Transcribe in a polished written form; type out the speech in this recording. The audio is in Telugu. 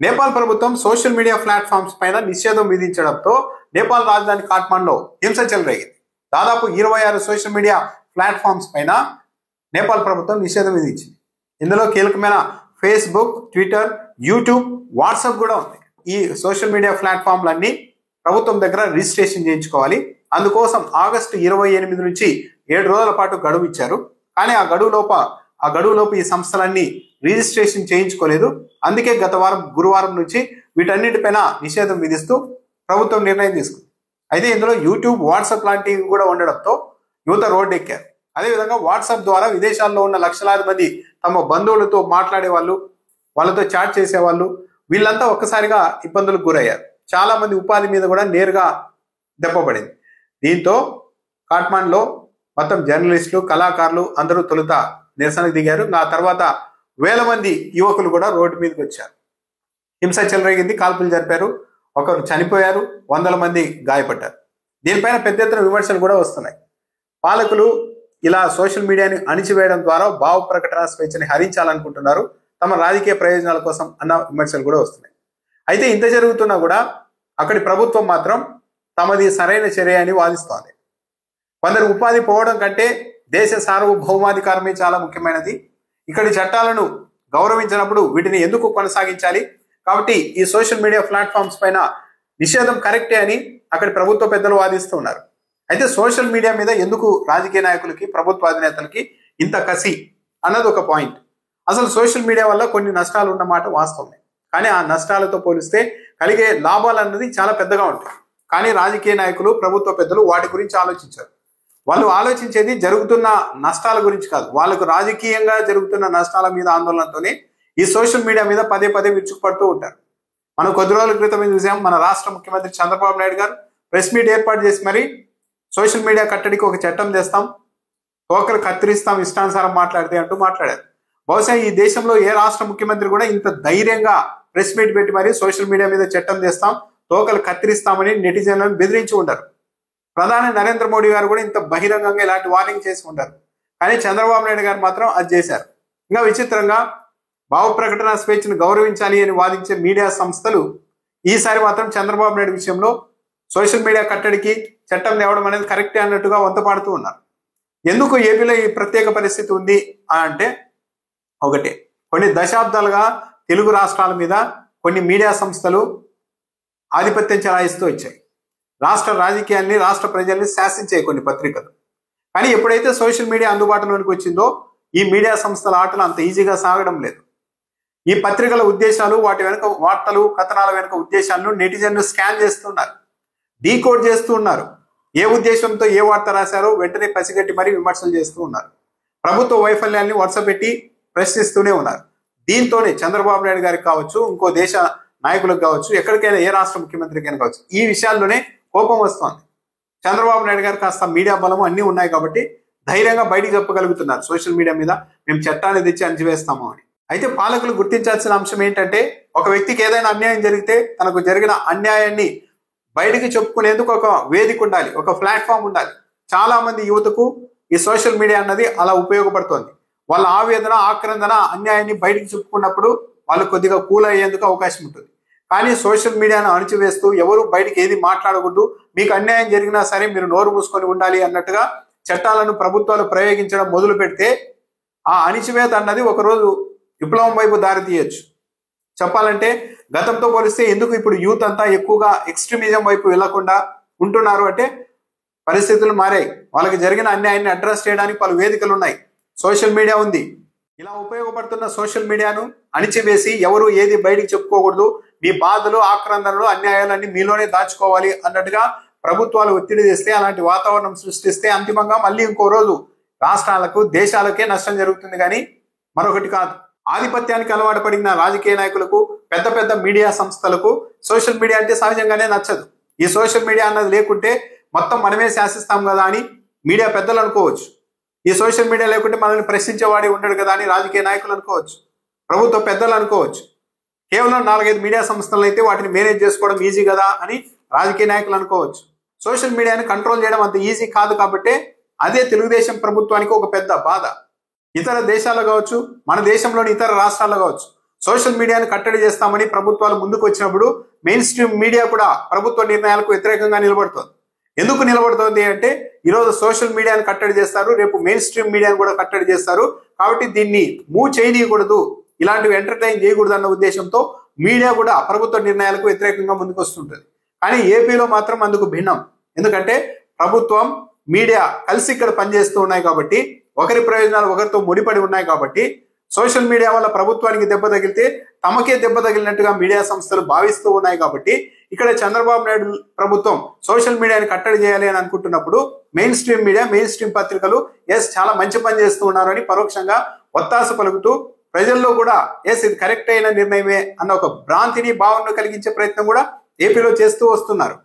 నేపాల్ ప్రభుత్వం సోషల్ మీడియా ప్లాట్ఫామ్స్ పైన నిషేధం విధించడంతో నేపాల్ రాజధాని కాఠ్మండ్లో హింస చెలరేగింది. దాదాపు 26 సోషల్ మీడియా ప్లాట్ఫామ్స్ పైన నేపాల్ ప్రభుత్వం నిషేధం విధించింది. ఇందులో కీలకమైన ఫేస్బుక్, ట్విట్టర్, యూట్యూబ్, వాట్సాప్ కూడా ఉంది. ఈ సోషల్ మీడియా ప్లాట్ఫామ్లన్నీ ప్రభుత్వం దగ్గర రిజిస్ట్రేషన్ చేయించుకోవాలి. అందుకోసం ఆగస్టు 28 నుంచి 7 రోజుల పాటు గడువు ఇచ్చారు. కానీ ఆ గడువులోపు ఈ సంస్థలన్నీ రిజిస్ట్రేషన్ చేయించుకోలేదు. అందుకే గత వారం గురువారం నుంచి వీటన్నిటిపైన నిషేధం విధిస్తూ ప్రభుత్వం నిర్ణయం తీసుకుంది. అయితే ఇందులో యూట్యూబ్, వాట్సాప్ లాంటివి కూడా ఉండడంతో యువత రోడ్డెక్కారు. అదేవిధంగా వాట్సాప్ ద్వారా విదేశాల్లో ఉన్న లక్షలాది మంది తమ బంధువులతో మాట్లాడే వాళ్ళు, వాళ్ళతో చాట్ చేసేవాళ్ళు, వీళ్ళంతా ఒక్కసారిగా ఇబ్బందులకు గురయ్యారు. చాలా మంది ఉపాధి మీద కూడా నేరుగా దెబ్బపడింది. దీంతో కాఠ్మండ్లో మొత్తం జర్నలిస్టులు, కళాకారులు అందరూ తొలుత నిరసనకు దిగారు. ఆ తర్వాత వేల మంది యువకులు కూడా రోడ్డు మీదకి వచ్చారు. హింస చెలరేగింది, కాల్పులు జరిపారు, ఒకరు చనిపోయారు, వందల మంది గాయపడ్డారు. దీనిపైన పెద్ద ఎత్తున విమర్శలు కూడా వస్తున్నాయి. పాలకులు ఇలా సోషల్ మీడియాని అణిచివేయడం ద్వారా భావ ప్రకటన స్వేచ్ఛని హరించాలనుకుంటున్నారు, తమ రాజకీయ ప్రయోజనాల కోసం అన్న విమర్శలు కూడా వస్తున్నాయి. అయితే ఇంత జరుగుతున్నా కూడా అక్కడి ప్రభుత్వం మాత్రం తమది సరైన చర్య అని వాదిస్తోంది. కొందరు ఉపాధి పోవడం కంటే దేశ సార్వభౌమాధికారమే చాలా ముఖ్యమైనది. ఇక్కడి చట్టాలను గౌరవించినప్పుడు వీటిని ఎందుకు కొనసాగించాలి? కాబట్టి ఈ సోషల్ మీడియా ప్లాట్ఫామ్స్ పైన నిషేధం కరెక్టే అని అక్కడి ప్రభుత్వ పెద్దలు వాదిస్తూ ఉన్నారు. అయితే సోషల్ మీడియా మీద ఎందుకు రాజకీయ నాయకులకి, ప్రభుత్వ అధినేతలకి ఇంత కసి అన్నది ఒక పాయింట్. అసలు సోషల్ మీడియా వల్ల కొన్ని నష్టాలు ఉన్నమాట వాస్తవమే. కానీ ఆ నష్టాలతో పోలిస్తే కలిగే లాభాలు అన్నది చాలా పెద్దగా ఉంటాయి. కానీ రాజకీయ నాయకులు, ప్రభుత్వ పెద్దలు వాటి గురించి ఆలోచించారు. వాళ్ళు ఆలోచించేది జరుగుతున్న నష్టాల గురించి కాదు. వాళ్ళకు రాజకీయంగా జరుగుతున్న నష్టాల మీద ఆందోళనతోనే ఈ సోషల్ మీడియా మీద పదే పదే విరుచుకుపడుతూ ఉంటారు. మనం కొద్ది రోజుల క్రితం చూసాం, మన రాష్ట్ర ముఖ్యమంత్రి చంద్రబాబు నాయుడు గారు ప్రెస్ మీట్ ఏర్పాటు చేసి మరి సోషల్ మీడియా కట్టడికి ఒక చట్టం తెస్తాం, తోకలు కత్తిరిస్తాం ఇష్టానుసారం మాట్లాడితే అంటూ మాట్లాడారు. బహుశా ఈ దేశంలో ఏ రాష్ట్ర ముఖ్యమంత్రి కూడా ఇంత ధైర్యంగా ప్రెస్ మీట్ పెట్టి మరి సోషల్ మీడియా మీద చట్టం తెస్తాం, తోకలు కత్తిరిస్తామని నెటిజన్లను బెదిరించి ఉండరు. ప్రధాని నరేంద్ర మోడీ గారు కూడా ఇంత బహిరంగంగా ఇలాంటి వార్నింగ్ చేసి ఉంటారు. కానీ చంద్రబాబు నాయుడు గారు మాత్రం అది చేశారు. ఇంకా విచిత్రంగా భావ ప్రకటన స్వేచ్ఛను గౌరవించాలి అని వాదించే మీడియా సంస్థలు ఈసారి మాత్రం చంద్రబాబు నాయుడు విషయంలో సోషల్ మీడియా కట్టడికి చట్టం తేవడం అనేది కరెక్టే అన్నట్టుగా వంతపాడుతూ ఉన్నారు. ఎందుకు ఏపీలో ఈ ప్రత్యేక పరిస్థితి ఉంది అంటే ఒకటే, కొన్ని దశాబ్దాలుగా తెలుగు రాష్ట్రాల మీద కొన్ని మీడియా సంస్థలు ఆధిపత్యం చెలాయిస్తూ వచ్చాయి. రాష్ట్ర రాజకీయాల్ని, రాష్ట్ర ప్రజల్ని శాసించే కొన్ని పత్రికలు. కానీ ఎప్పుడైతే సోషల్ మీడియా అందుబాటులోనికి వచ్చిందో ఈ మీడియా సంస్థల ఆటలు అంత ఈజీగా సాగడం లేదు. ఈ పత్రికల ఉద్దేశాలు, వాటి వెనుక వార్తలు, కథనాల వెనుక ఉద్దేశాలను నెటిజన్లు స్కాన్ చేస్తున్నారు, డీకోడ్ చేస్తూ ఉన్నారు. ఏ ఉద్దేశంతో ఏ వార్త రాశారో వెంటనే పసిగట్టి మరీ విమర్శలు చేస్తూ ఉన్నారు. ప్రభుత్వ వైఫల్యాన్ని వరుసపెట్టి ప్రశ్నిస్తూనే ఉన్నారు. దీంతోనే చంద్రబాబు నాయుడు గారికి కావచ్చు, ఇంకో దేశ నాయకులకు కావచ్చు, ఎక్కడికైనా ఏ రాష్ట్ర ముఖ్యమంత్రికైనా కావచ్చు, ఈ విషయాల్లోనే కోపం వస్తోంది. చంద్రబాబు నాయుడు గారు కాస్త మీడియా బలము అన్నీ ఉన్నాయి కాబట్టి ధైర్యంగా బయటికి చెప్పగలుగుతున్నారు సోషల్ మీడియా మీద మేము చట్టాన్ని తెచ్చి అణచివేస్తాము అని. అయితే పాలకులు గుర్తించాల్సిన అంశం ఏంటంటే, ఒక వ్యక్తికి ఏదైనా అన్యాయం జరిగితే తనకు జరిగిన అన్యాయాన్ని బయటికి చెప్పుకునేందుకు ఒక వేదిక ఉండాలి, ఒక ప్లాట్ఫామ్ ఉండాలి. చాలా మంది యువతకు ఈ సోషల్ మీడియా అన్నది అలా ఉపయోగపడుతోంది. వాళ్ళ ఆవేదన, ఆక్రందన, అన్యాయాన్ని బయటికి చెప్పుకున్నప్పుడు వాళ్ళు కొద్దిగా కూల్ అయ్యేందుకు అవకాశం ఉంటుంది. కానీ సోషల్ మీడియాను అణచివేస్తూ ఎవరు బయటికి ఏది మాట్లాడకూడదు, మీకు అన్యాయం జరిగినా సరే మీరు నోరు మూసుకొని ఉండాలి అన్నట్టుగా చట్టాలను ప్రభుత్వాలు ప్రయోగించడం మొదలు పెడితే ఆ అణిచివేత అన్నది ఒకరోజు విప్లవం వైపు దారి తీయచ్చు. చెప్పాలంటే గతంతో పోలిస్తే ఎందుకు ఇప్పుడు యూత్ అంతా ఎక్కువగా ఎక్స్ట్రీమిజం వైపు వెళ్లకుండా ఉంటున్నారు అంటే పరిస్థితులు మారాయి. వాళ్ళకి జరిగిన అన్యాయాన్ని అడ్రస్ చేయడానికి పలు వేదికలు ఉన్నాయి, సోషల్ మీడియా ఉంది. ఇలా ఉపయోగపడుతున్న సోషల్ మీడియాను అణిచివేసి ఎవరు ఏది బయటికి చెప్పుకోకూడదు, మీ బాధలు, ఆక్రందనలు, అన్యాయాలన్నీ మీలోనే దాచుకోవాలి అన్నట్టుగా ప్రభుత్వాలు ఒత్తిడి చేస్తే, అలాంటి వాతావరణం సృష్టిస్తే అంతిమంగా మళ్ళీ ఇంకో రోజు రాష్ట్రాలకు, దేశాలకే నష్టం జరుగుతుంది కానీ మరొకటి కాదు. ఆధిపత్యానికి అలవాటు పడిన రాజకీయ నాయకులకు, పెద్ద పెద్ద మీడియా సంస్థలకు సోషల్ మీడియా అంటే సహజంగానే నచ్చదు. ఈ సోషల్ మీడియా అన్నది లేకుంటే మొత్తం మనమే శాసిస్తాం కదా అని మీడియా పెద్దలు అనుకోవచ్చు. ఈ సోషల్ మీడియా లేకుంటే మనల్ని ప్రశ్నించేవాడే ఉండడు కదా అని రాజకీయ నాయకులు అనుకోవచ్చు, ప్రభుత్వ పెద్దలు అనుకోవచ్చు. కేవలం 4-5 మీడియా సంస్థలు అయితే వాటిని మేనేజ్ చేసుకోవడం ఈజీ కదా అని రాజకీయ నాయకులు అనుకోవచ్చు. సోషల్ మీడియాని కంట్రోల్ చేయడం అంత ఈజీ కాదు కాబట్టి అదే తెలుగుదేశం ప్రభుత్వానికి ఒక పెద్ద బాధ. ఇతర దేశాల్లో కావచ్చు, మన దేశంలోని ఇతర రాష్ట్రాల్లో కావచ్చు, సోషల్ మీడియాను కట్టడి చేస్తామని ప్రభుత్వాలు ముందుకు వచ్చినప్పుడు మెయిన్ స్ట్రీమ్ మీడియా కూడా ప్రభుత్వ నిర్ణయాలకు వ్యతిరేకంగా నిలబడుతోంది. ఎందుకు నిలబడుతోంది అంటే ఈరోజు సోషల్ మీడియాను కట్టడి చేస్తారు, రేపు మెయిన్ స్ట్రీమ్ మీడియాను కూడా కట్టడి చేస్తారు, కాబట్టి దీన్ని మూవ్ చేయకూడదు, ఇలాంటివి ఎంటర్టైన్ చేయకూడదు అన్న ఉద్దేశంతో మీడియా కూడా ప్రభుత్వ నిర్ణయాలకు వ్యతిరేకంగా ముందుకు వస్తుంటుంది. కానీ ఏపీలో మాత్రం అందుకు భిన్నం. ఎందుకంటే ప్రభుత్వం మీడియా కలిసి ఇక్కడ పనిచేస్తూ ఉన్నాయి కాబట్టి, ఒకరి ప్రయోజనాలు ఒకరితో ముడిపడి ఉన్నాయి కాబట్టి, సోషల్ మీడియా వల్ల ప్రభుత్వానికి దెబ్బ తగిలితే తమకే దెబ్బ తగిలినట్టుగా మీడియా సంస్థలు భావిస్తూ ఉన్నాయి కాబట్టి, ఇక్కడ చంద్రబాబు నాయుడు ప్రభుత్వం సోషల్ మీడియాని కట్టడి చేయాలి అని అనుకుంటున్నప్పుడు mainstream media, mainstream పత్రికలు చాలా మంచి పని చేస్తూ ఉన్నారు అని పరోక్షంగా ఒత్తాస పలుకుతూ ప్రజల్లో కూడా ఇది కరెక్ట్ అయిన నిర్ణయమే అన్న ఒక భ్రాంతిని, భావనను కలిగించే ప్రయత్నం కూడా ఏపీలో చేస్తూ వస్తున్నారు.